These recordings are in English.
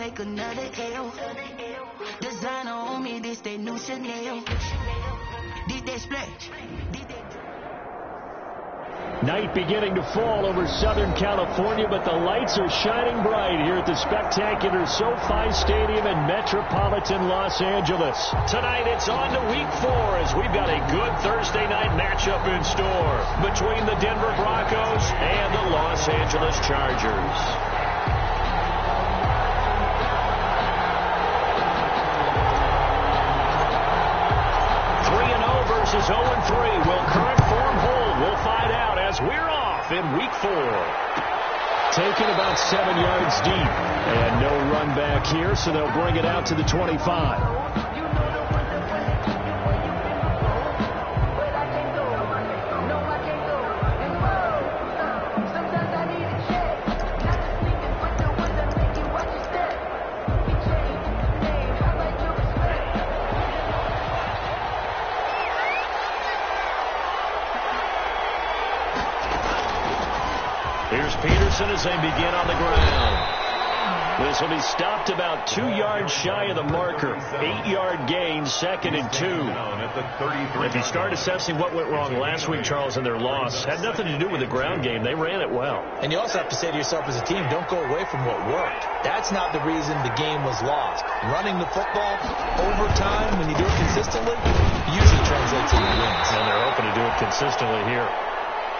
take another L. Designer on me, this they new Chanel. Did they splash? Night beginning to fall over Southern California, but the lights are shining bright here at the spectacular SoFi Stadium in metropolitan Los Angeles. Tonight it's on to week 4 as we've got a good Thursday night matchup in store between the Denver Broncos and the Los Angeles Chargers. Versus 0-3. Will current form hold? We'll find out as we're off in week 4. Taking about 7 yards deep. And no run back here, so they'll bring it out to the 25. As they begin on the ground. This will be stopped about 2 yards shy of the marker. 8-yard gain, 2nd and 2. If you start assessing what went wrong last week, Charles, in their loss, had nothing to do with the ground game. They ran it well. And you also have to say to yourself as a team, don't go away from what worked. That's not the reason the game was lost. Running the football over time, when you do it consistently, usually translates into wins. And they're open to do it consistently here.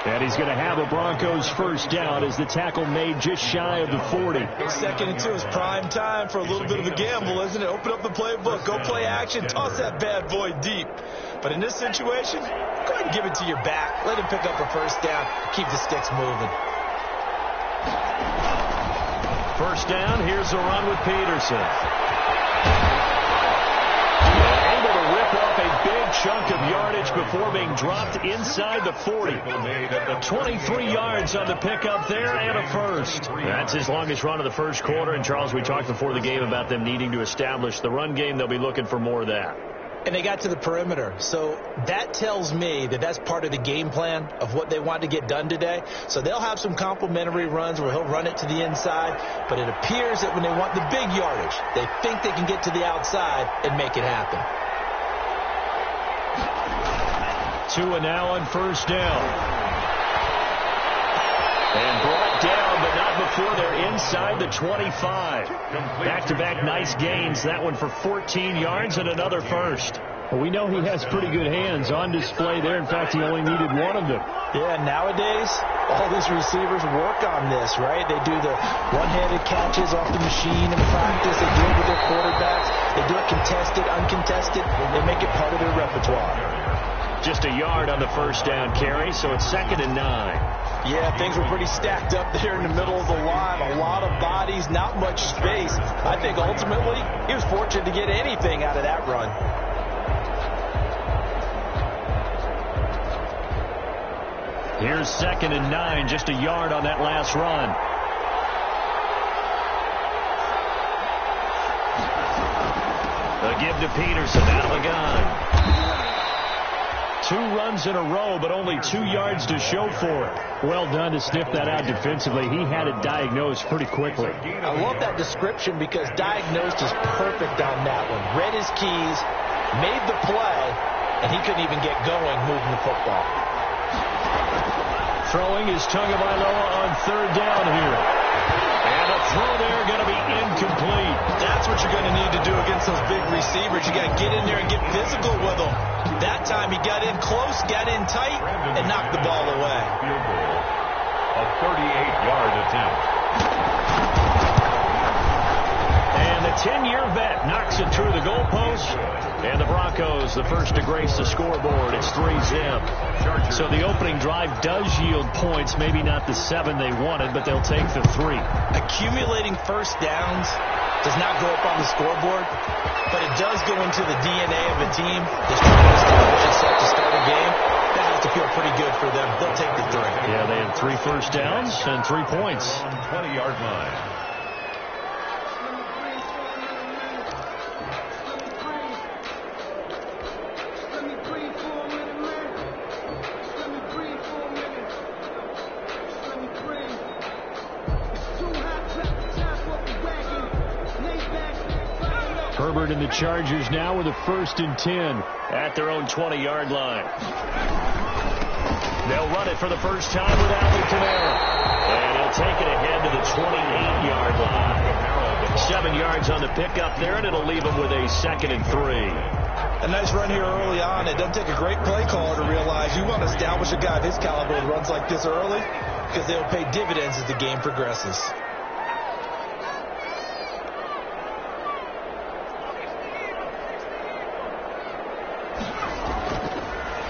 And he's going to have a Broncos first down as the tackle made just shy of the 40. 2nd and 2 is prime time for a little bit of a gamble, isn't it? Open up the playbook, go play action, toss that bad boy deep. But in this situation, go ahead and give it to your back. Let him pick up a first down. Keep the sticks moving. First down, here's a run with Peterson. Able to rip off a big chunk of yardage before being dropped inside the 40. 23 yards on the pickup there and a first. That's his longest run of the first quarter. And, Charles, we talked before the game about them needing to establish the run game. They'll be looking for more of that. And they got to the perimeter. So that tells me that that's part of the game plan of what they want to get done today. So they'll have some complementary runs where he'll run it to the inside. But it appears that when they want the big yardage, they think they can get to the outside and make it happen. 2 and now on first down. And brought down, but not before they're inside the 25. Back-to-back nice gains. That one for 14 yards and another first. Well, we know he has pretty good hands on display there. In fact, he only needed one of them. Yeah, nowadays, all these receivers work on this, right? They do the one-handed catches off the machine in practice. They do it with their quarterbacks. They do it contested, uncontested. They make it part of their repertoire. Just a yard on the first down carry, so it's 2nd and 9. Yeah, things were pretty stacked up there in the middle of the line. A lot of bodies, not much space. I think ultimately he was fortunate to get anything out of that run. Here's 2nd and 9, just a yard on that last run. A give to Peterson out of the gun. 2 runs in a row, but only 2 yards to show for it. Well done to sniff that out defensively. He had it diagnosed pretty quickly. I love that description because diagnosed is perfect on that one. Read his keys, made the play, and he couldn't even get going moving the football. Throwing is Tagovailoa on 3rd down here. And a throw there going to be incomplete. That's what you're going to need to do against those big receivers. You got to get in there and get physical with them. That time he got in close, got in tight, and knocked the ball away. A 38-yard attempt. And the 10-year vet knocks it through the goalpost. And the Broncos, the first to grace the scoreboard. It's 3-zip. So the opening drive does yield points. Maybe not the 7 they wanted, but they'll take the 3. Accumulating first downs does not go up on the scoreboard, but it does go into the DNA of a team that's trying to establish itself to start a game. That has to feel pretty good for them. They'll take the 3. Yeah, they had 3 first downs and 3 points. 20-yard line. Herbert and the Chargers now with a 1st and 10 at their own 20-yard line. They'll run it for the first time with Alvin Kamara. And he'll take it ahead to the 28-yard line. 7 yards on the pickup there, and it'll leave him with a 2nd and 3. A nice run here early on. It doesn't take a great play caller to realize you want to establish a guy of his caliber that runs like this early, because they'll pay dividends as the game progresses.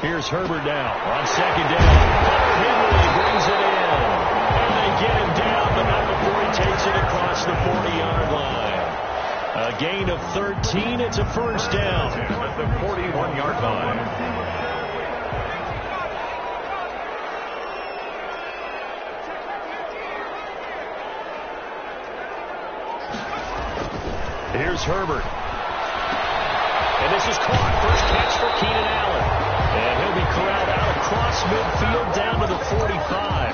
Here's Herbert now on 2nd down. Henry brings it in. And they get him down, but not before he takes it across the 40-yard line. A gain of 13. It's a 1st down. At the 41-yard line. Here's Herbert. And this is caught. First catch for Keenan Allen. And he'll be corralled out across midfield down to the 45.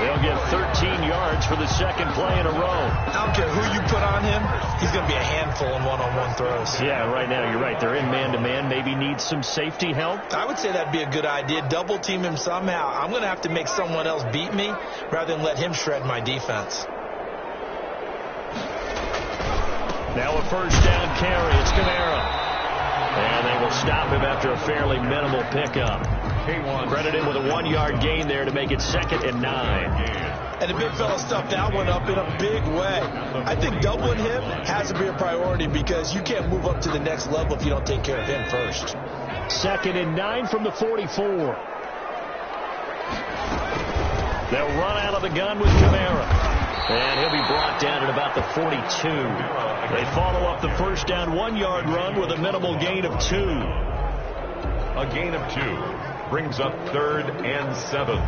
They'll get 13 yards for the 2nd play in a row. I don't care who you put on him. He's going to be a handful in one-on-one throws. Yeah, right now you're right. They're in man-to-man. Maybe need some safety help. I would say that'd be a good idea. Double team him somehow. I'm going to have to make someone else beat me rather than let him shred my defense. Now a 1st down carry. It's Kamara. And they will stop him after a fairly minimal pickup. Credit him with a 1-yard gain there to make it 2nd and 9. And the big fella stuffed that one up in a big way. I think doubling him has to be a priority because you can't move up to the next level if you don't take care of him first. 2nd and 9 from the 44. They'll run out of the gun with Kamara. And he'll be brought down at about the 42. They follow up the 1st down 1-yard run with a minimal gain of 2. A gain of 2 brings up 3rd and 7.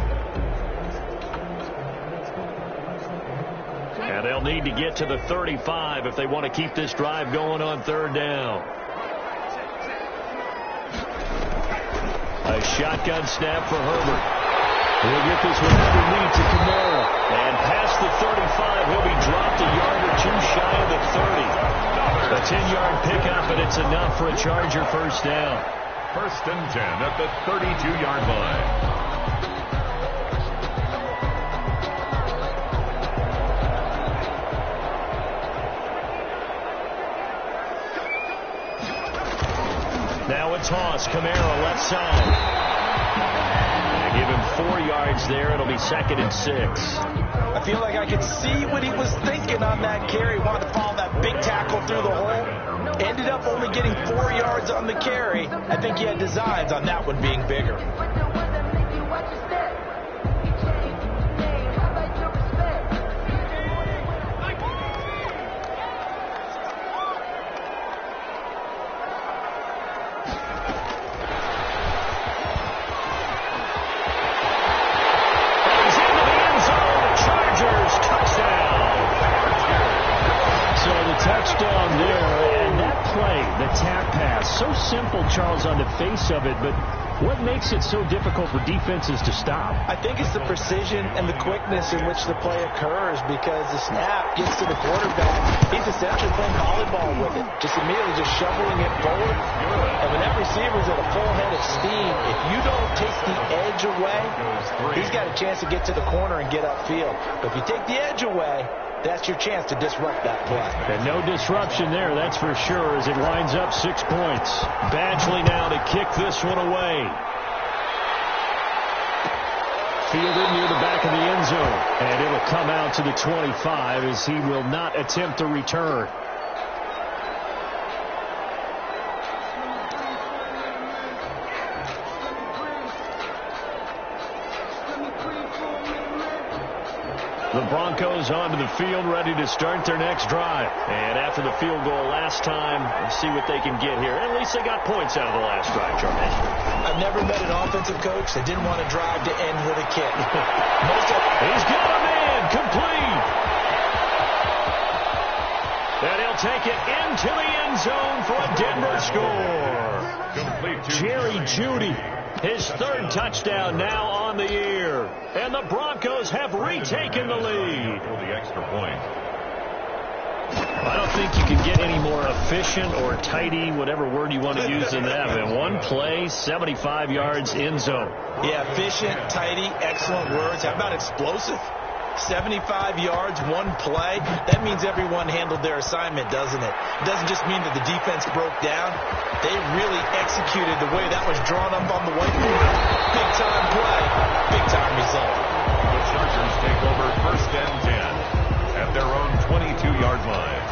And they'll need to get to the 35 if they want to keep this drive going on 3rd down. A shotgun snap for Herbert. He'll get this one underneath to Kamara. And past the 35, he'll be dropped a yard or 2 shy of the 30. A 10-yard pickup, and it's enough for a Charger 1st down. 1st and 10 at the 32-yard line. Now a toss. Kamara left side. Give him 4 yards there. It'll be 2nd and 6. I feel like I could see what he was thinking on that carry. He wanted to follow that big tackle through the hole. Ended up only getting 4 yards on the carry. I think he had designs on that one being bigger. Touchdown there, and that play, the tap pass, so simple, Charles, on the face of it, but what makes it so difficult for defenses to stop? I think it's the precision and the quickness in which the play occurs, because the snap gets to the quarterback. He's essentially playing volleyball with it, just immediately just shoveling it forward. And when that receiver's at a full head of steam, if you don't take the edge away, he's got a chance to get to the corner and get upfield. But if you take the edge away, that's your chance to disrupt that play. And no disruption there, that's for sure, as it winds up 6 points. Badgley now to kick this one away. Fielded near the back of the end zone. And it'll come out to the 25 as he will not attempt a return. The Broncos onto the field, ready to start their next drive. And after the field goal last time, let's see what they can get here. At least they got points out of the last drive, Charles. I've never met an offensive coach that didn't want to drive to end with a kick. He's got a man, complete. And he'll take it into the end zone for a Denver score. Complete to Jerry Jeudy. His 3rd touchdown now on the year. And the Broncos have retaken the lead. For the extra point. I don't think you can get any more efficient or tidy, whatever word you want to use in that. And one play, 75 yards, end zone. Yeah, efficient, tidy, excellent words. How about explosive? 75 yards, one play. That means everyone handled their assignment, doesn't it? It doesn't just mean that the defense broke down. They really executed the way that was drawn up on the whiteboard. Big-time play, big-time result. The Chargers take over 1st and 10 at their own 22-yard line.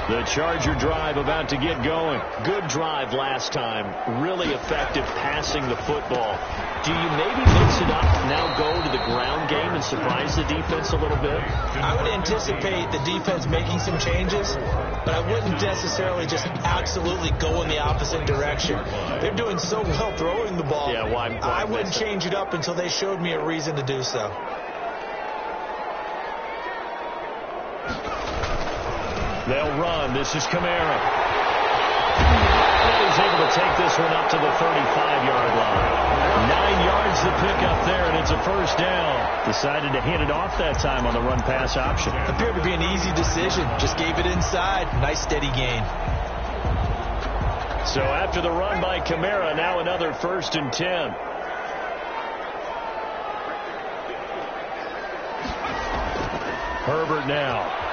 The Charger drive about to get going. Good drive last time. Really effective passing the football. Do you maybe mix it up, now go to the ground game and surprise the defense a little bit? I would anticipate the defense making some changes, but I wouldn't necessarily just absolutely go in the opposite direction. They're doing so well throwing the ball. Yeah, why I wouldn't change it up until they showed me a reason to do so. They'll run. This is Kamara. He's able to take this one up to the 35-yard line. 9 yards to pick up there, and it's a 1st down. Decided to hand it off that time on the run-pass option. Appeared to be an easy decision. Just gave it inside. Nice steady gain. So after the run by Kamara, now another 1st and 10. Herbert now.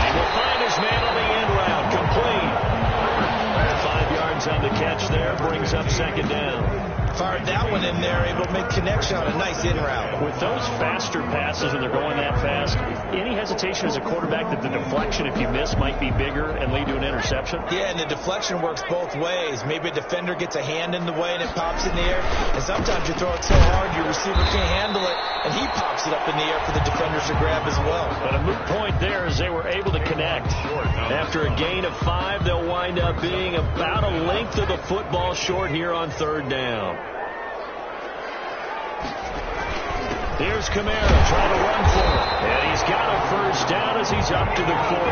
Will find his man on the end route. Complete. 5 yards on the catch there. Brings up 2nd down. Fired that one in there. Able to make connection on a nice in route. With those faster passes and they're going that fast, any hesitation as a quarterback that the deflection, if you miss, might be bigger and lead to an interception? Yeah, and the deflection works both ways. Maybe a defender gets a hand in the way and it pops in the air. And sometimes you throw it so hard your receiver can't handle it, and he pops it up in the air for the defenders to grab as well. But a moot point there as they were able to connect. After a gain of 5, they'll wind up being about a length of the football short here on 3rd down. Here's Kamara trying to run for it. And he's got a 1st down as he's up to the 48.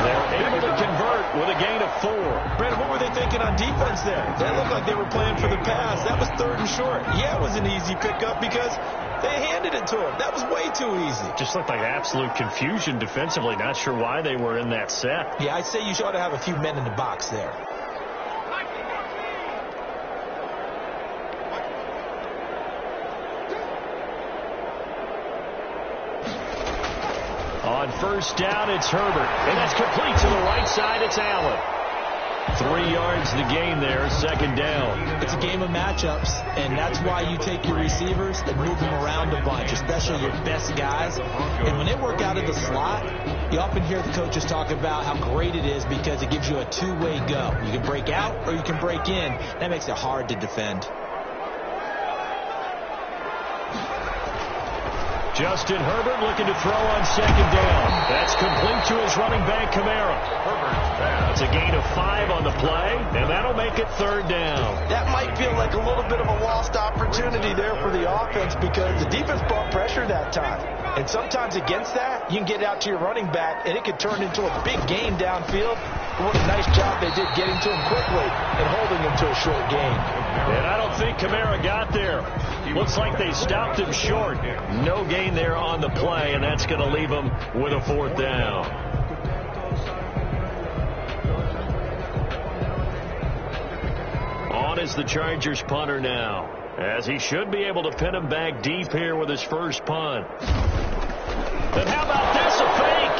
They're able to convert with a gain of 4. Brandon, what were they thinking on defense there? That looked like they were playing for the pass. That was 3rd and short. Yeah, it was an easy pickup because they handed it to him. That was way too easy. Just looked like absolute confusion defensively. Not sure why they were in that set. Yeah, I'd say you ought to have a few men in the box there. On 1st down, it's Herbert. And that's complete to the right side. It's Allen. 3 yards the gain there, 2nd down. It's a game of matchups, and that's why you take your receivers and move them around a bunch, especially your best guys. And when they work out of the slot, you often hear the coaches talk about how great it is because it gives you a two-way go. You can break out or you can break in. That makes it hard to defend. Justin Herbert looking to throw on 2nd down. That's complete to his running back, Kamara. That's a gain of 5 on the play, and that'll make it 3rd down. That might feel like a little bit of a lost opportunity there for the offense because the defense brought pressure that time. And sometimes against that, you can get out to your running back, and it could turn into a big gain downfield. What a nice job they did getting to him quickly and holding him to a short gain. And I don't think Kamara got there. Looks like they stopped him short. No gain there on the play, and that's going to leave him with a 4th down. On is the Chargers punter now, as he should be able to pin him back deep here with his first punt. And how about this, a fake?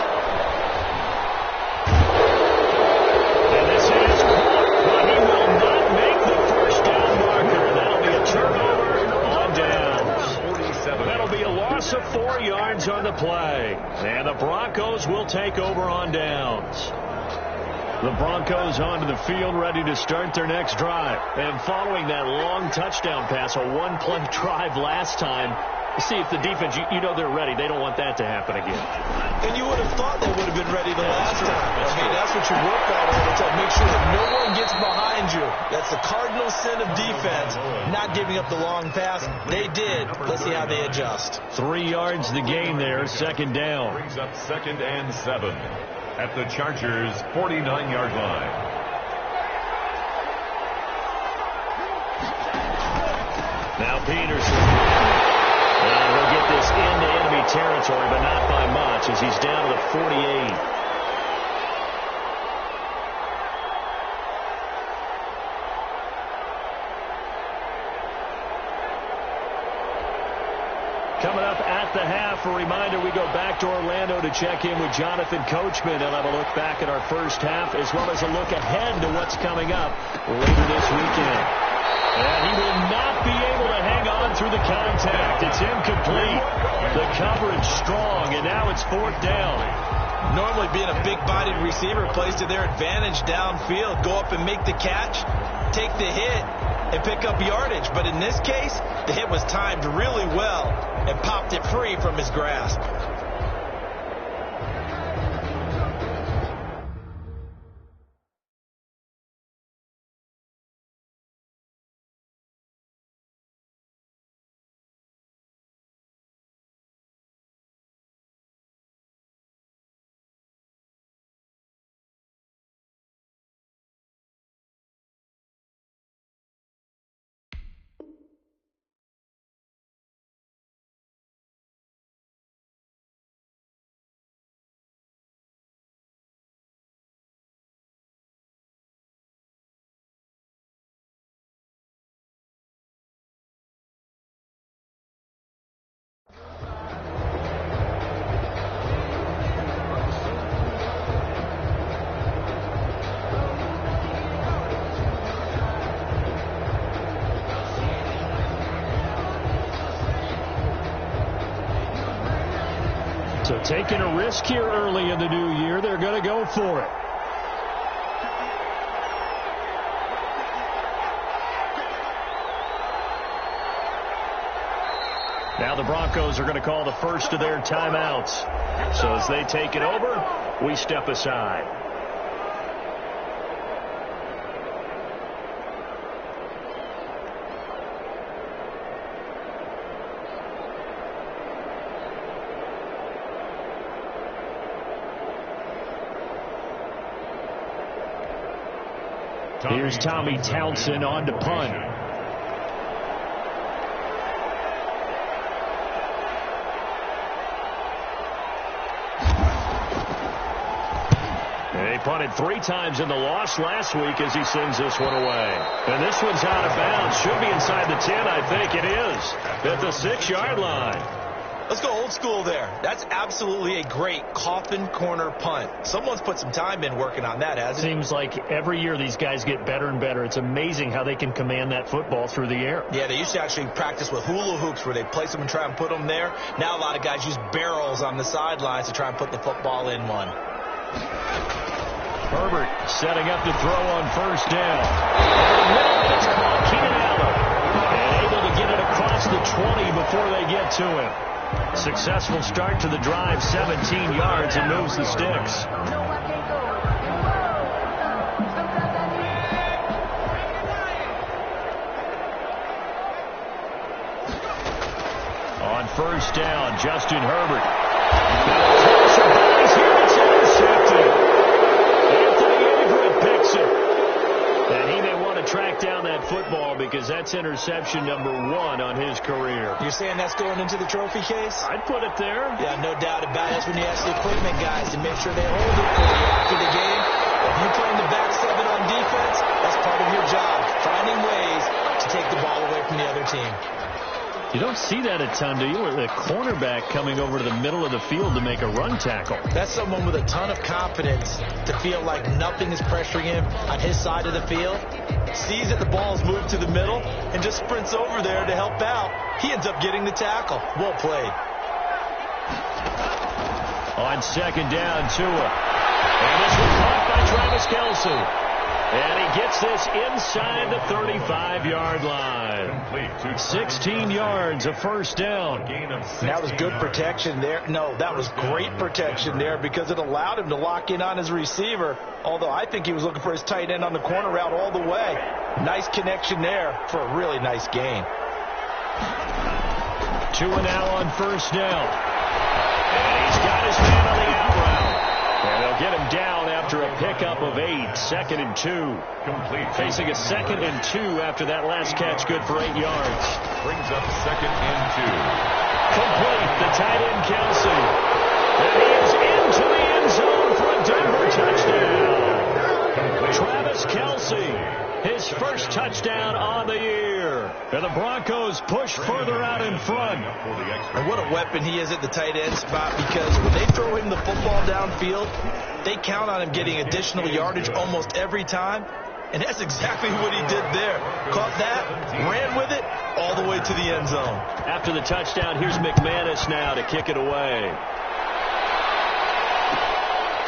And this is caught, but he will not make the 1st down marker. That'll be a turnover on downs. That'll be a loss of 4 yards on the play. And the Broncos will take over on downs. The Broncos onto the field, ready to start their next drive. And following that long touchdown pass, a one-play drive last time, see if the defense, you know they're ready. They don't want that to happen again. And you would have thought they would have been ready the last time. I mean, that's what you work on all the time. Make sure that no one gets behind you. That's the cardinal sin of defense, not giving up the long pass. They did. Let's see how they adjust. 3 yards the gain there, 2nd down. Brings up 2nd and 7 at the Chargers' 49-yard line. Now Peterson. And he'll get this into enemy territory, but not by much as he's down to the 48. Coming up at the half, a reminder, we go back to Orlando to check in with Jonathan Coachman. He'll have a look back at our first half as well as a look ahead to what's coming up later this weekend. And he will not be able to hang on through the contact. It's incomplete. The coverage strong, and now it's fourth down. Normally being a big-bodied receiver plays to their advantage downfield. Go up and make the catch, take the hit, and pick up yardage. But in this case, the hit was timed really well and popped it free from his grasp. So taking a risk here early in the new year, they're going to go for it. Now the Broncos are going to call the first of their timeouts. So as they take it over, we step aside. Here's Tommy Townsend on to punt. He punted 3 times in the loss last week as he sends this one away. And this one's out of bounds. Should be inside the 10, I think it is. At the 6-yard line. Let's go old school there. That's absolutely a great coffin corner punt. Someone's put some time in working on that, hasn't it? Seems like every year these guys get better and better. It's amazing how they can command that football through the air. Yeah, they used to actually practice with hula hoops where they place them and try and put them there. Now a lot of guys use barrels on the sidelines to try and put the football in one. Herbert setting up to throw on first down. It's caught Keenan Allen. And able to get it across the 20 before they get to him. Successful start to the drive, 17 yards, and moves the sticks. On first down, Justin Herbert. It's intercepted. Anthony Averett picks it. And he may want to track down that football because that's interception number 1 on his career. You're saying that's going into the trophy case? I'd put it there. Yeah, no doubt about it. That's when you ask the equipment guys to make sure they hold it for you after the game. If you're playing the back 7 on defense, that's part of your job, finding ways to take the ball away from the other team. You don't see that a ton, do you? With a cornerback coming over to the middle of the field to make a run tackle. That's someone with a ton of confidence to feel like nothing is pressuring him on his side of the field. Sees that the ball's moved to the middle and just sprints over there to help out. He ends up getting the tackle. Well played. On second down, Tua. And this one caught by Travis Kelce. And he gets this inside the 35-yard line. 16 yards, a first down. That was good protection there. No, that was great protection there because it allowed him to lock in on his receiver. Although I think he was looking for his tight end on the corner route all the way. Nice connection there for a really nice gain. Tua now on first down. And he's got his man on the out route. And they'll get him down after a pickup of 8, 2nd and 2. Complete. Facing a 2nd and 2 after that last catch, good for 8 yards. Brings up 2nd and 2. Complete, the tight end, Kelsey. And he is into the end zone for a Denver touchdown. Travis Kelsey, his first touchdown on the year. And the Broncos push further out in front. And what a weapon he is at the tight end spot, because when they throw him the football downfield, they count on him getting additional yardage almost every time. And that's exactly what he did there. Caught that, ran with it, all the way to the end zone. After the touchdown, here's McManus now to kick it away.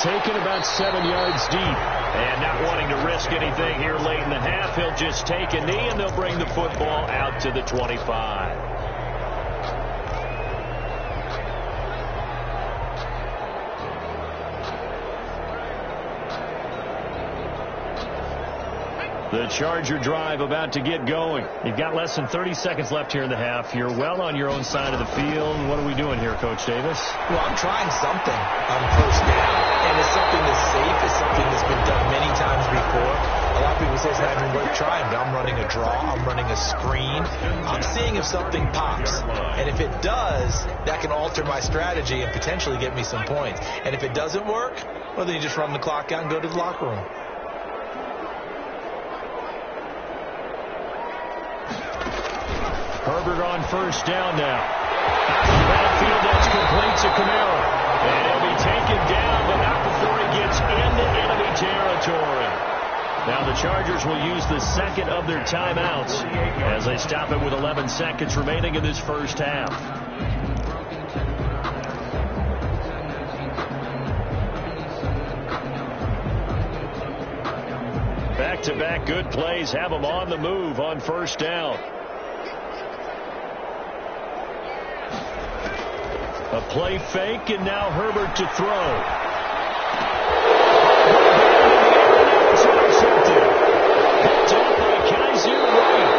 Taken about 7 yards deep. And not wanting to risk anything here late in the half, he'll just take a knee, and they'll bring the football out to the 25. The Charger drive about to get going. You've got less than 30 seconds left here in the half. You're well on your own side of the field. What are we doing here, Coach Davis? Well, I'm trying something on first down, and it's something that's safe. It's something that's been done many times before. A lot of people say it's not even worth trying, but I'm running a draw. I'm running a screen. I'm seeing if something pops. And if it does, that can alter my strategy and potentially get me some points. And if it doesn't work, well, then you just run the clock out and go to the locker room. Herbert on first down now. Out of the backfield, that's complete to Kamara. And he'll be taken down, but not before he gets into enemy territory. Now the Chargers will use the second of their timeouts as they stop it with 11 seconds remaining in this first half. Back-to-back good plays have them on the move on first down. A play fake, and now Herbert to throw. It's intercepted. Picked up by Kaiser White.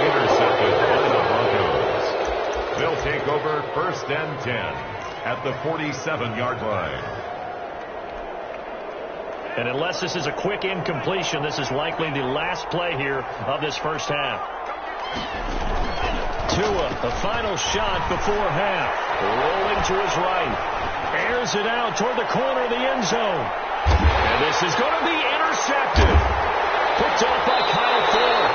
Intercepted by the Broncos. They'll take over 1st and 10 at the 47-yard line. And unless this is a quick incompletion, this is likely the last play here of this first half. Tua, the final shot before half. Rolling to his right. Airs it out toward the corner of the end zone. And this is going to be intercepted. Picked off by Kyle Fuller.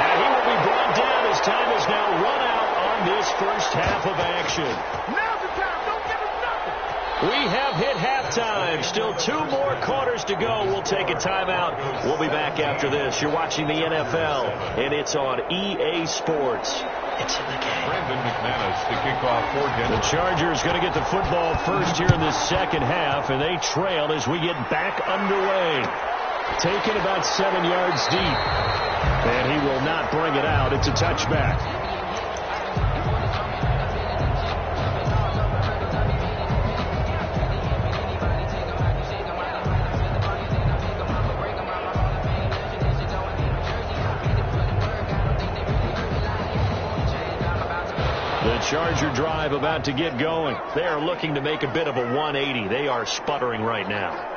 And he will be brought down as time is now run out on this first half of action. Now's the time. Don't give us nothing. We have hit halftime. Still 2 more quarters to go. We'll take a timeout. We'll be back after this. You're watching the NFL, and it's on EA Sports. It's in the game. Brandon McManus to kick off for Denver. The Chargers going to get the football first here in the second half, and they trail as we get back underway. Taken about 7 yards deep, and he will not bring it out. It's a touchback. Charger drive about to get going. They are looking to make a bit of a 180. They are sputtering right now.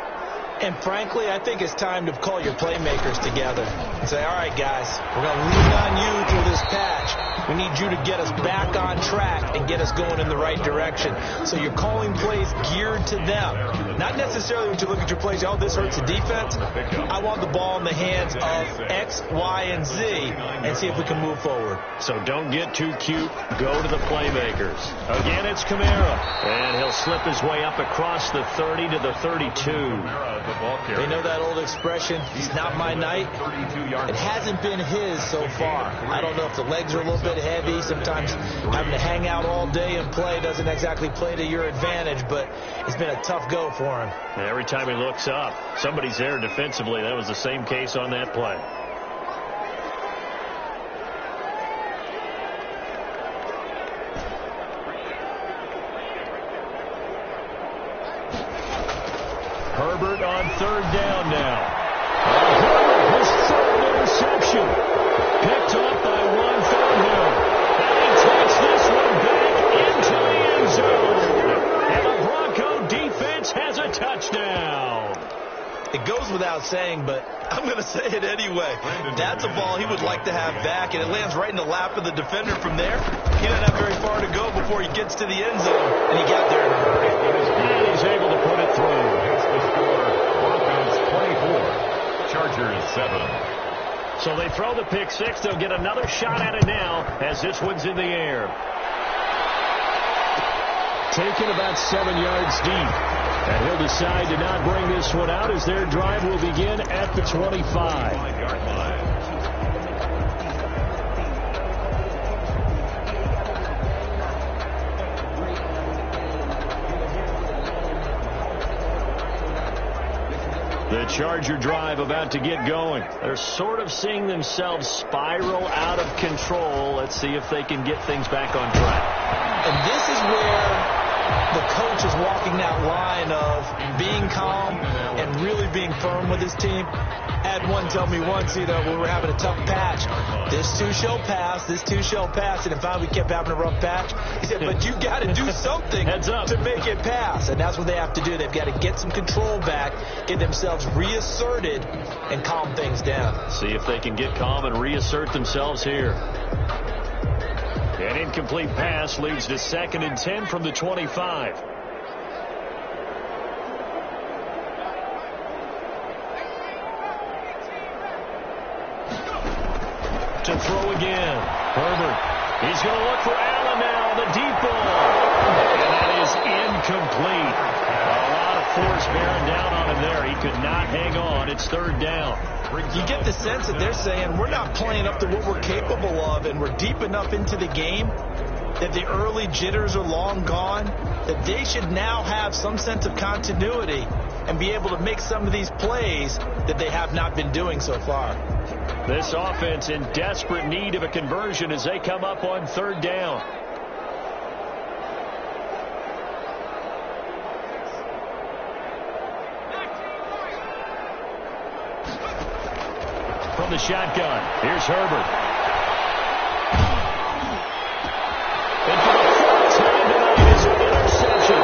And frankly, I think it's time to call your playmakers together and say, all right, guys, we're going to lean on you through this patch. We need you to get us back on track and get us going in the right direction. So you're calling plays geared to them. Not necessarily when you look at your plays, oh, this hurts the defense. I want the ball in the hands of X, Y, and Z and see if we can move forward. So don't get too cute. Go to the playmakers. Again, it's Kamara. And he'll slip his way up across the 30 to the 32. They know that old expression, it's not my night. It hasn't been his so far. I don't know if the legs are a little bit heavy. Sometimes having to hang out all day and play doesn't exactly play to your advantage, but it's been a tough go for him. And every time he looks up, somebody's there defensively. That was the same case on that play. Herbert on third down now. Herbert, his third interception. Picked off by Juan Thornhill. And he takes this one back into the end zone. And the Bronco defense Peters has a touchdown. It goes without saying, but I'm going to say it anyway. That's a ball he would like to have back, and it lands right in the lap of the defender from there. He doesn't have very far to go before he gets to the end zone, and he got there in a hurry. And he's able to put it through. It's the score, Broncos 24, Chargers 7. So they throw the pick six. They'll get another shot at it now as this one's in the air. Taken about 7 yards deep. And he'll decide to not bring this one out as their drive will begin at the 25. The Charger drive about to get going. They're sort of seeing themselves spiral out of control. Let's see if they can get things back on track. And this is where the coach is walking that line of being calm and really being firm with his team. I had one tell me once, when we were having a tough patch, this too shall pass, this too shall pass. And finally we kept having a rough patch. He said, but you got to do something to make it pass. And that's what they have to do. They've got to get some control back, get themselves reasserted, and calm things down. See if they can get calm and reassert themselves here. An incomplete pass leads to 2nd and 10 from the 25. To throw again. Herbert. He's going to look for Allen now. The deep ball. And that is incomplete. A lot of force bearing down on him there. He could not hang on. It's 3rd down. You get the sense that they're saying we're not playing up to what we're capable of, and we're deep enough into the game that the early jitters are long gone, that they should now have some sense of continuity and be able to make some of these plays that they have not been doing so far. This offense in desperate need of a conversion as they come up on 3rd down. From the shotgun, here's Herbert. And for the first time tonight is an interception.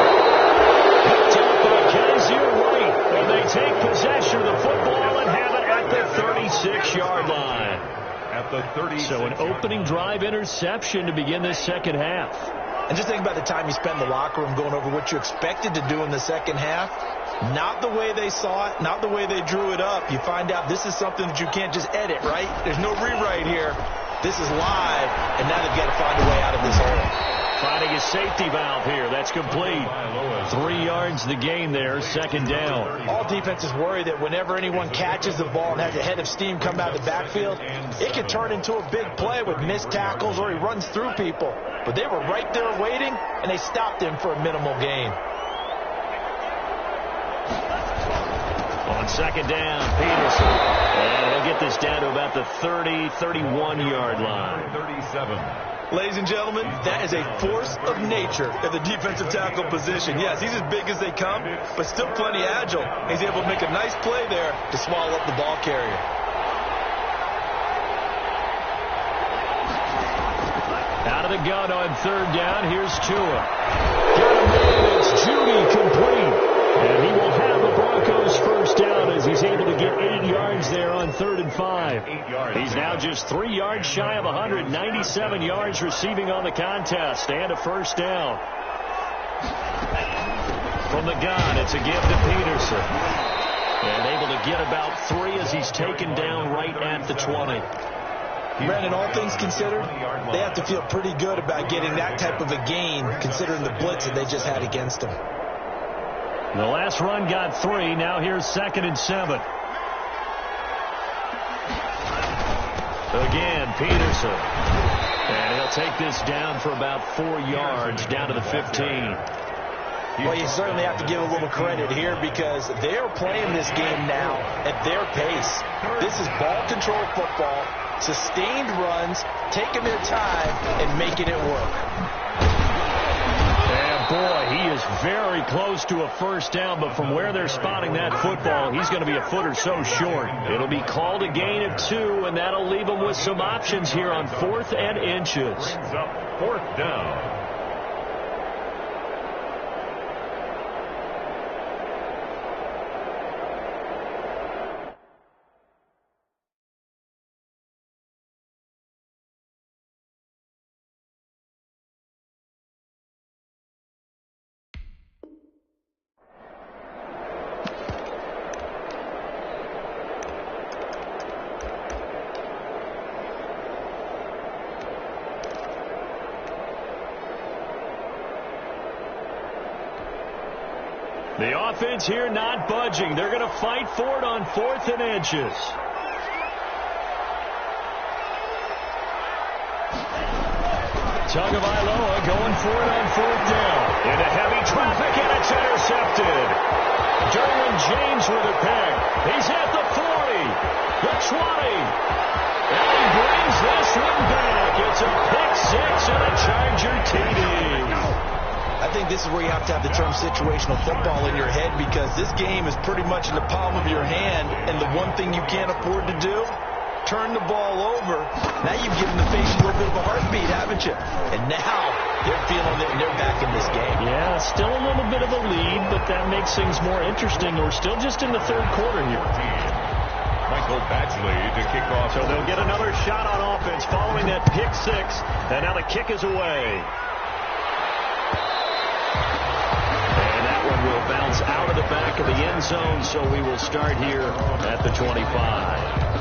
Picked up by Kaiser White. And they take possession of the football and have it at the 36-yard line. At the 36. So an opening drive interception to begin this second half. And just think about the time you spent in the locker room going over what you expected to do in the second half. Not the way they saw it, not the way they drew it up. You find out this is something that you can't just edit, right? There's no rewrite here. This is live, and now they've got to find a way out of this hole. Finding a safety valve here. That's complete. 3 yards the gain there, 2nd down. All defenses worry that whenever anyone catches the ball and has a head of steam come out of the backfield, it can turn into a big play with missed tackles or he runs through people. But they were right there waiting, and they stopped him for a minimal gain. On 2nd down, Peterson. And he'll get this down to about the 30, 31-yard line. 37. Ladies and gentlemen, that is a force of nature at the defensive tackle position. Yes, he's as big as they come, but still plenty agile. He's able to make a nice play there to swallow up the ball carrier. Out of the gun on 3rd down, here's Tua. Got a man, it's Judy complete. And he will have the Broncos first down as he's able to get 8 yards there on 3rd and 5. He's now just 3 yards shy of 197 yards receiving on the contest and a first down. From the gun, it's a give to Peterson. And able to get about 3 as he's taken down right at the 20. Brandon, all things considered, they have to feel pretty good about getting that type of a gain considering the blitz that they just had against them. The last run got 3. Now here's 2nd and 7. Again, Peterson. And he'll take this down for about 4 yards, down to the 15. Well, you certainly have to give a little credit here because they're playing this game now at their pace. This is ball control football, sustained runs, taking their time, and making it work. Boy, he is very close to a first down, but from where they're spotting that football, he's going to be a foot or so short. It'll be called a gain of 2, and that'll leave him with some options here on 4th and inches. Brings up 4th down. The offense here not budging. They're going to fight for it on 4th and inches. Tagovailoa going for it on 4th down. Into heavy traffic, and it's intercepted. Derwin James with a pick. He's at the 40, the 20. And he brings this one back. It's a pick 6 and a Charger TD. I think this is where you have to have the term situational football in your head, because this game is pretty much in the palm of your hand, and the one thing you can't afford to do, turn the ball over. Now you've given the face a little bit of a heartbeat, haven't you? And now they're feeling it, and they're back in this game. Yeah, still a little bit of a lead, but that makes things more interesting. We're still just in the 3rd quarter here. Michael Badgley to kick off. So they'll get another shot on offense following that pick 6, and now the kick is away. And that one will bounce out of the back of the end zone, so we will start here at the 25.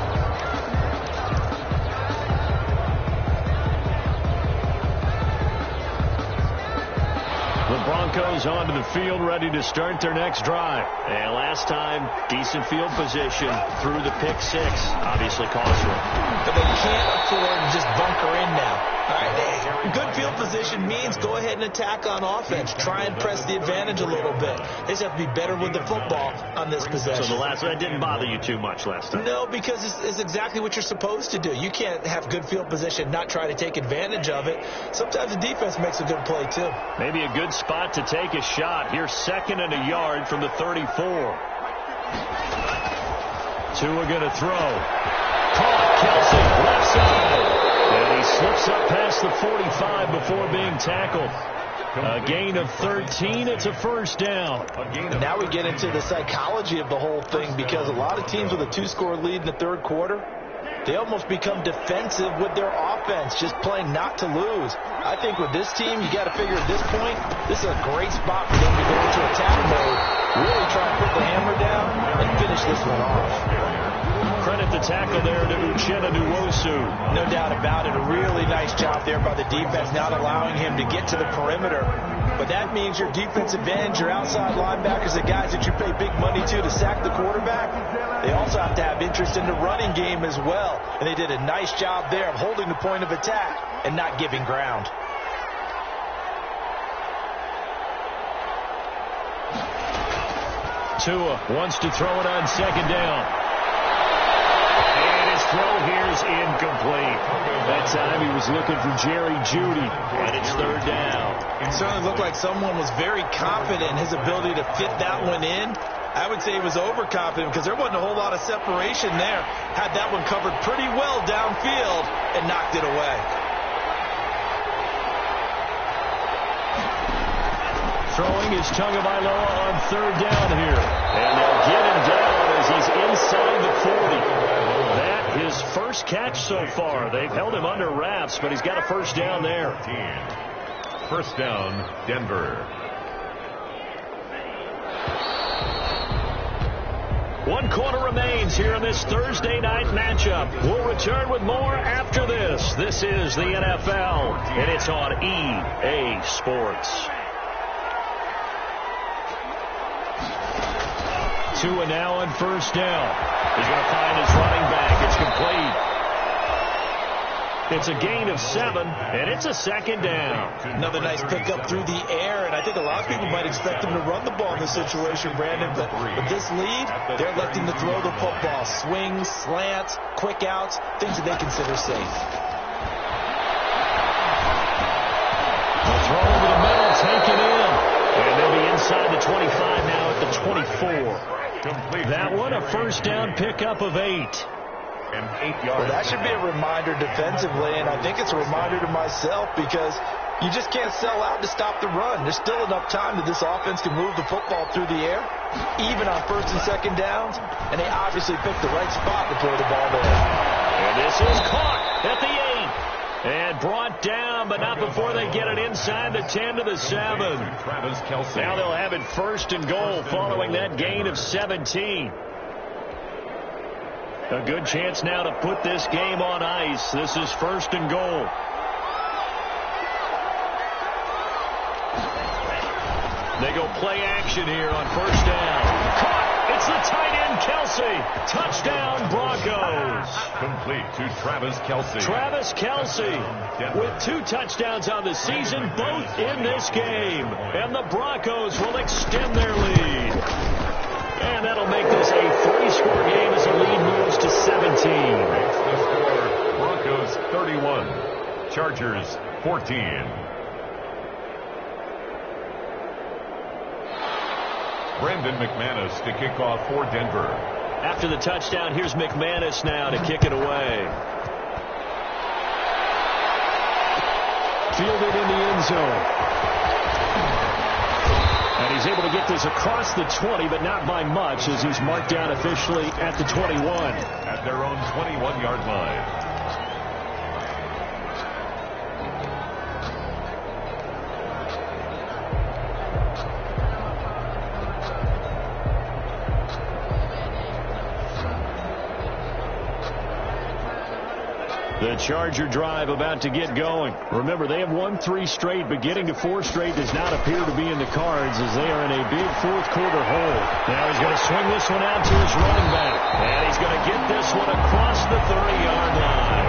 The Broncos onto the field, ready to start their next drive. And last time, decent field position through the pick 6. Obviously costly. But they can't afford to just bunker in now. All right, good field position means go ahead and attack on offense. Try and press the advantage a little bit. They just have to be better with the football on this possession. So that didn't bother you too much last time? No, because it's exactly what you're supposed to do. You can't have good field position, not try to take advantage of it. Sometimes the defense makes a good play, too. Maybe a good spot to take a shot. Here's 2nd and a yard from the 34. Tua going to throw. Caught Kelsey, left side. And he slips up past the 45 before being tackled. A gain of 13. It's a 1st down. And now we get into the psychology of the whole thing, because a lot of teams with a 2-score lead in the 3rd quarter, they almost become defensive with their offense, just playing not to lose. I think with this team, you got to figure at this point, this is a great spot for them to go into attack mode, really try and put the hammer down and finish this one off. Credit the tackle there to Uchenna Nwosu. No doubt about it. A really nice job there by the defense, not allowing him to get to the perimeter. But that means your defense advantage, your outside linebackers, the guys that you pay big money to sack the quarterback, they also have to have interest in the running game as well. And they did a nice job there of holding the point of attack and not giving ground. Tua wants to throw it on 2nd down. Throw here's incomplete. That time he was looking for Jerry Jeudy, and it's 3rd down. It certainly looked like someone was very confident in his ability to fit that one in. I would say he was overconfident, because there wasn't a whole lot of separation there. Had that one covered pretty well downfield and knocked it away. Throwing is Tagovailoa on 3rd down here. And they'll get him down as he's inside the 40. That his first catch so far. They've held him under wraps, but he's got a 1st down there. 1st down, Denver. 1 quarter remains here in this Thursday night matchup. We'll return with more after this. This is the NFL, and it's on EA Sports. Tua now on 1st down. He's going to find his running back. It's complete. It's a gain of 7, and it's a 2nd down. Another nice pickup through the air, and I think a lot of people might expect him to run the ball in this situation, Brandon, but with this lead, they're electing to throw the football. Swings, slants, quick outs, things that they consider safe. The throw over the middle, taken in. And they'll be inside the 25 now at the 24. That one, a 1st down pickup of 8. And 8 yards. Well, that should be a reminder defensively, and I think it's a reminder to myself, because you just can't sell out to stop the run. There's still enough time that this offense can move the football through the air, even on 1st and 2nd downs, and they obviously picked the right spot to throw the ball there. And this is caught at the 8. And brought down, but not before they get it inside the 10 to the 7. Now they'll have it 1st and goal following that gain of 17. A good chance now to put this game on ice. This is 1st and goal. They go play action here on first down. Caught. It's the tight end, Kelsey. Touchdown, Broncos. Complete to Travis Kelsey. Travis Kelsey with 2 touchdowns on the season, both in this game. And the Broncos will extend their lead. And that'll make this a 3-score game as the lead moves to 17. Makes the score Broncos 31, Chargers 14. Brandon McManus to kick off for Denver. After the touchdown, here's McManus now to kick it away. Fielded in the end zone. And he's able to get this across the 20, but not by much, as he's marked down officially at the 21. At their own 21-yard line. The Charger drive about to get going. Remember, they have won 3 straight, but getting to 4 straight does not appear to be in the cards as they are in a big fourth-quarter hole. Now he's going to swing this one out to his running back. And he's going to get this one across the 30-yard line.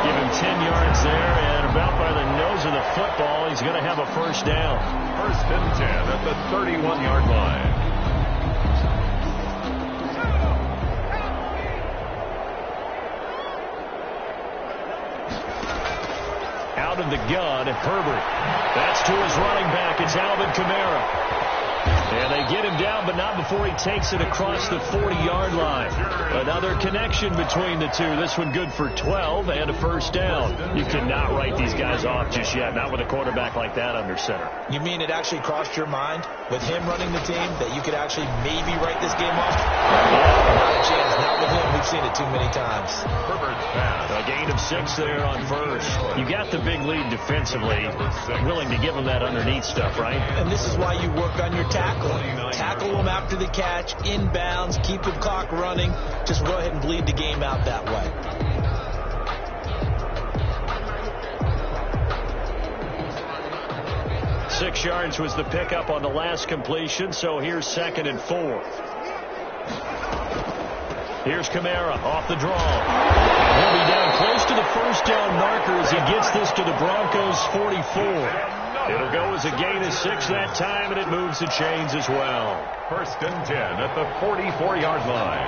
Give him 10 yards there, and about by the nose of the football, he's going to have a first down. First and 10 at the 31-yard line. Out of the gun, Herbert. That's to his running back. It's Alvin Kamara. And they get him down, but not before he takes it across the 40-yard line. Another connection between the two. This one good for 12 and a first down. You cannot write these guys off just yet, not with a quarterback like that under center. You mean it actually crossed your mind with him running the team that you could actually maybe write this game off? Not a chance. Not with him. We've seen it too many times. Herbert's pass. A gain of 6 there on first. You got the big lead defensively. Willing to give him that underneath stuff, right? And this is why you work on your tackle. Tackle them after the catch, inbounds, keep the clock running. Just go ahead and bleed the game out that way. Six yards was the pickup on the last completion, so here's 2nd and 4. Here's Kamara off the draw. He'll be down close to the first down marker as he gets this to the Broncos' 44. It'll go as a gain of 6 that time, and it moves the chains as well. First and 10 at the 44-yard line.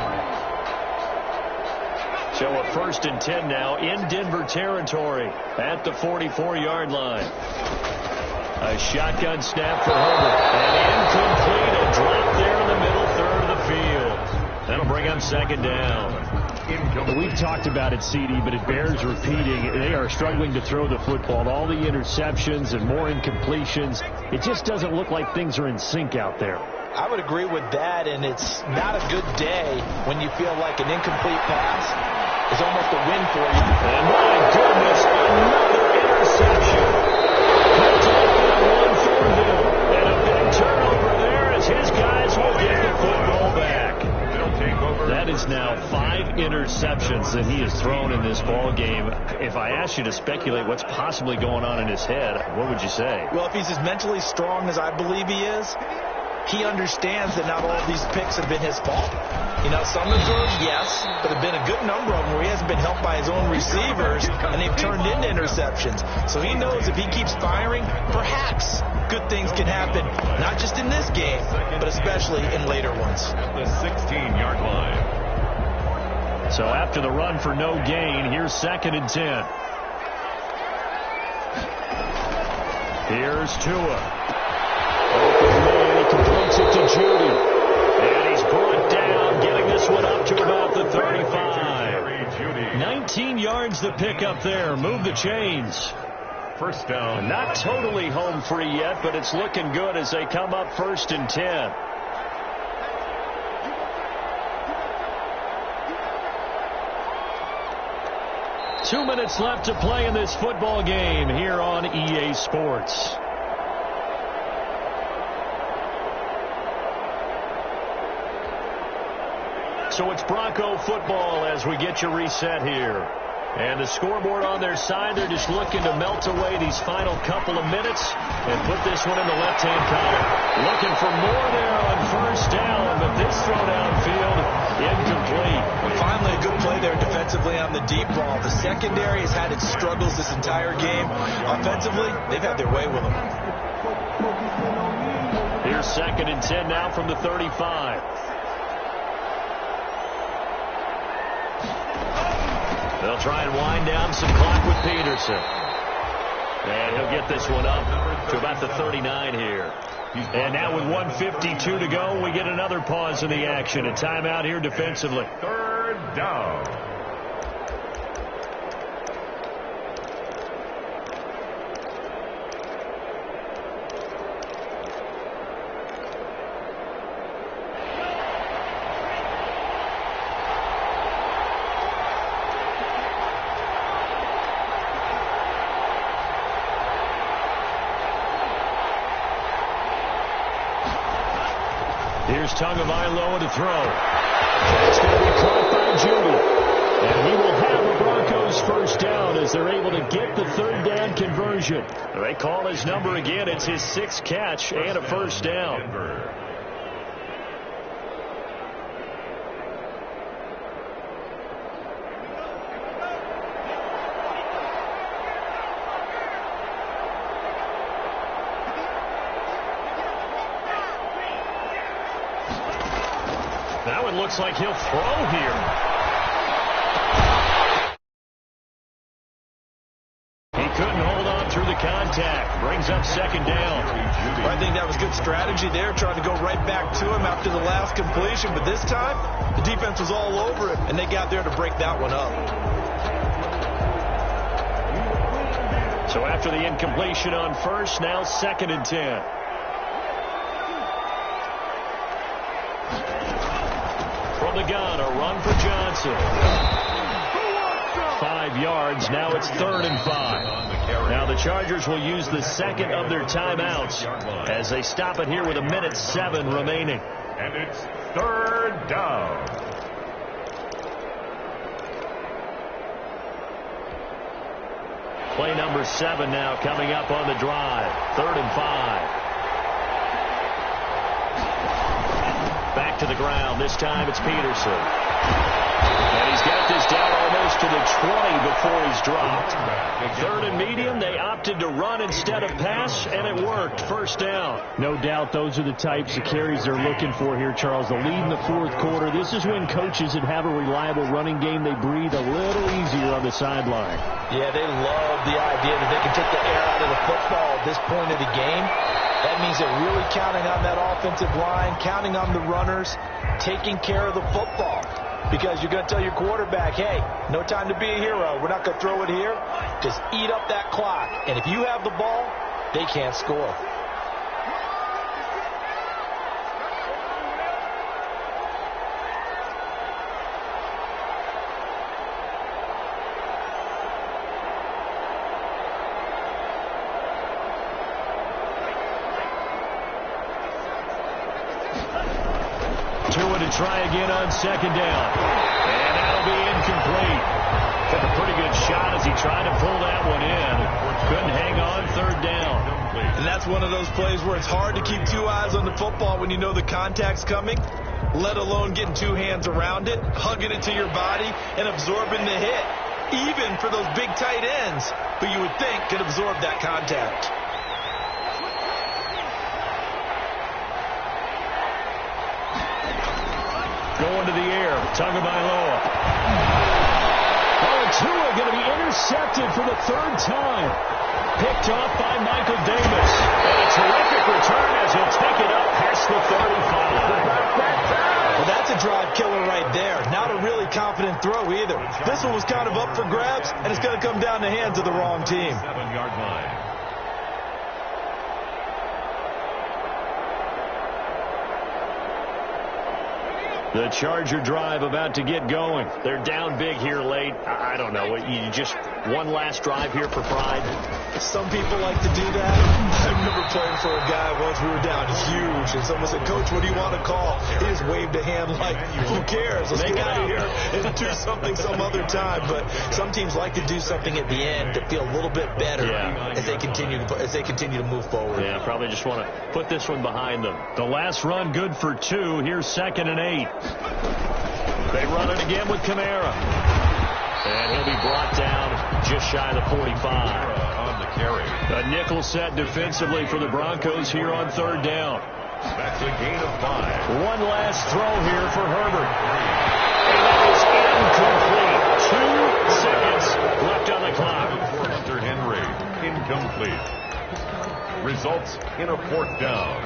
So a first and 10 now in Denver territory at the 44-yard line. A shotgun snap for Herbert. And incomplete. A drop there in the middle third of the field. That'll bring up 2nd down. We've talked about it, CD, but it bears repeating. They are struggling to throw the football. All the interceptions and more incompletions. It just doesn't look like things are in sync out there. I would agree with that, and it's not a good day when you feel like an incomplete pass is almost a win for you. And my goodness, another interception. Picked up by one for him. And a big turnover there as his guys will get the football back. That is now 5 interceptions that he has thrown in this ball game. If I asked you to speculate what's possibly going on in his head, what would you say? Well, if he's as mentally strong as I believe he is, he understands that not all of these picks have been his fault. You know, some of the throws, yes, but there have been a good number of them where he hasn't been helped by his own receivers, and they've turned into interceptions. So he knows if he keeps firing, perhaps good things can happen, not just in this game, but especially in later ones. The 16-yard line. So after the run for no gain, here's 2nd and 10. Here's Tua. Open man, he completes it to Judy. And he's brought down, getting this one up to about the 35. 19 yards the pickup there. Move the chains. First down. Not totally home free yet, but it's looking good as they come up 1st and 10. Two minutes left to play in this football game here on EA Sports. So it's Bronco football as we get you reset here. And the scoreboard on their side, they're just looking to melt away these final couple of minutes and put this one in the left-hand column. Looking for more there on first down, but this throw downfield, incomplete. Finally, a good play there defensively on the deep ball. The secondary has had its struggles this entire game. Offensively, they've had their way with them. Here's 2nd and 10 now from the 35. They'll try and wind down some clock with Peterson. And he'll get this one up to about the 39 here. And now with 1:52 to go, we get another pause in the action. A timeout here defensively. 3rd down. Here's Tagovailoa to throw. It's going to be caught by Judy. And he will have the Broncos first down as they're able to get the 3rd down conversion. They call his number again. It's his 6th catch and a first down. Now it looks like he'll throw here. He couldn't hold on through the contact. Brings up 2nd down. Well, I think that was good strategy there, trying to go right back to him after the last completion. But this time, the defense was all over it, and they got there to break that one up. So after the incompletion on first, now 2nd and 10. From the gun, a run for Johnson. 5 yards. Now it's 3rd and 5. Now the Chargers will use the 2nd of their timeouts as they stop it here with 1:07 remaining. And it's 3rd down. Play number 7 now coming up on the drive. 3rd and 5. Back to the ground. This time it's Peterson. And he's got this down almost to the 20 before he's dropped. 3rd and medium. They opted to run instead of pass, and it worked. First down. No doubt those are the types of carries they're looking for here, Charles. The lead in the 4th quarter. This is when coaches that have a reliable running game, they breathe a little easier on the sideline. Yeah, they love the idea that they can take the air out of the football at this point of the game. That means they're really counting on that offensive line, counting on the runners, taking care of the football. Because you're going to tell your quarterback, hey, no time to be a hero. We're not going to throw it here. Just eat up that clock. And if you have the ball, they can't score. Try again on 2nd down. And that'll be incomplete. Took a pretty good shot as he tried to pull that one in. Couldn't hang on. 3rd down. And that's one of those plays where it's hard to keep 2 eyes on the football when you know the contact's coming, let alone getting 2 hands around it, hugging it to your body, and absorbing the hit. Even for those big tight ends who you would think could absorb that contact. Going to the air. Tagovailoa. Oh, Tua going to be intercepted for the 3rd time. Picked off by Michael Davis. And a terrific return as he'll take it up past the 35. Well, that's a drive killer right there. Not a really confident throw either. This one was kind of up for grabs, and it's going to come down the hands of the wrong team. 7-yard line. The Charger drive about to get going. They're down big here late. I don't know. You just one last drive here for pride. Some people like to do that. I remember playing for a guy once. We were down huge, and someone said, "Coach, what do you want to call?" He just waved a hand like, "Who cares? Let's get out of here and do something some other time." But some teams like to do something at the end to feel a little bit better as they continue to move forward. Yeah, probably just want to put this one behind them. The last run good for 2. Here's 2nd and 8. They run it again with Kamara. And he'll be brought down just shy of the 45. On the carry. A nickel set defensively for the Broncos here on 3rd down. That's a gain of 5. One last throw here for Herbert. And that is incomplete. 2 seconds left on the clock. For Hunter Henry. Incomplete. Results in a 4th down.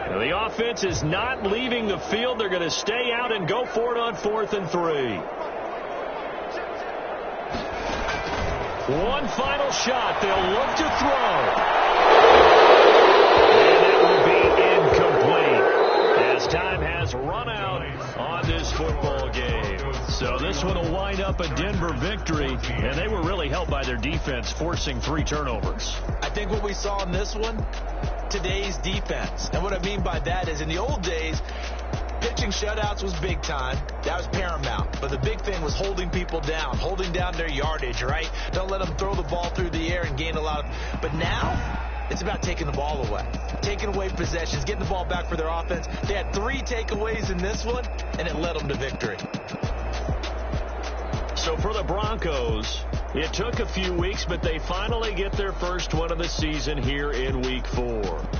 The offense is not leaving the field. They're going to stay out and go for it on 4th and 3. One final shot. They'll look to throw. And it will be incomplete as time has run out on this football game. So this one will wind up a Denver victory, and they were really helped by their defense, forcing 3 turnovers. I think what we saw in this one, today's defense. And what I mean by that is in the old days, pitching shutouts was big time. That was paramount. But the big thing was holding people down, holding down their yardage, right? Don't let them throw the ball through the air and gain a lot of... But now, it's about taking the ball away. Taking away possessions, getting the ball back for their offense. They had 3 takeaways in this one, and it led them to victory. So for the Broncos, it took a few weeks, but they finally get their first one of the season here in Week 4.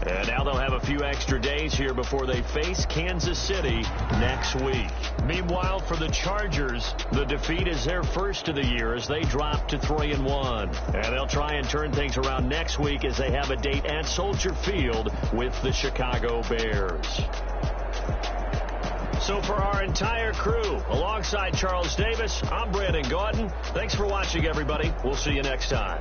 And now they'll have a few extra days here before they face Kansas City next week. Meanwhile, for the Chargers, the defeat is their first of the year as they drop to 3-1. And they'll try and turn things around next week as they have a date at Soldier Field with the Chicago Bears. So for our entire crew, alongside Charles Davis, I'm Brandon Gautin. Thanks for watching, everybody. We'll see you next time.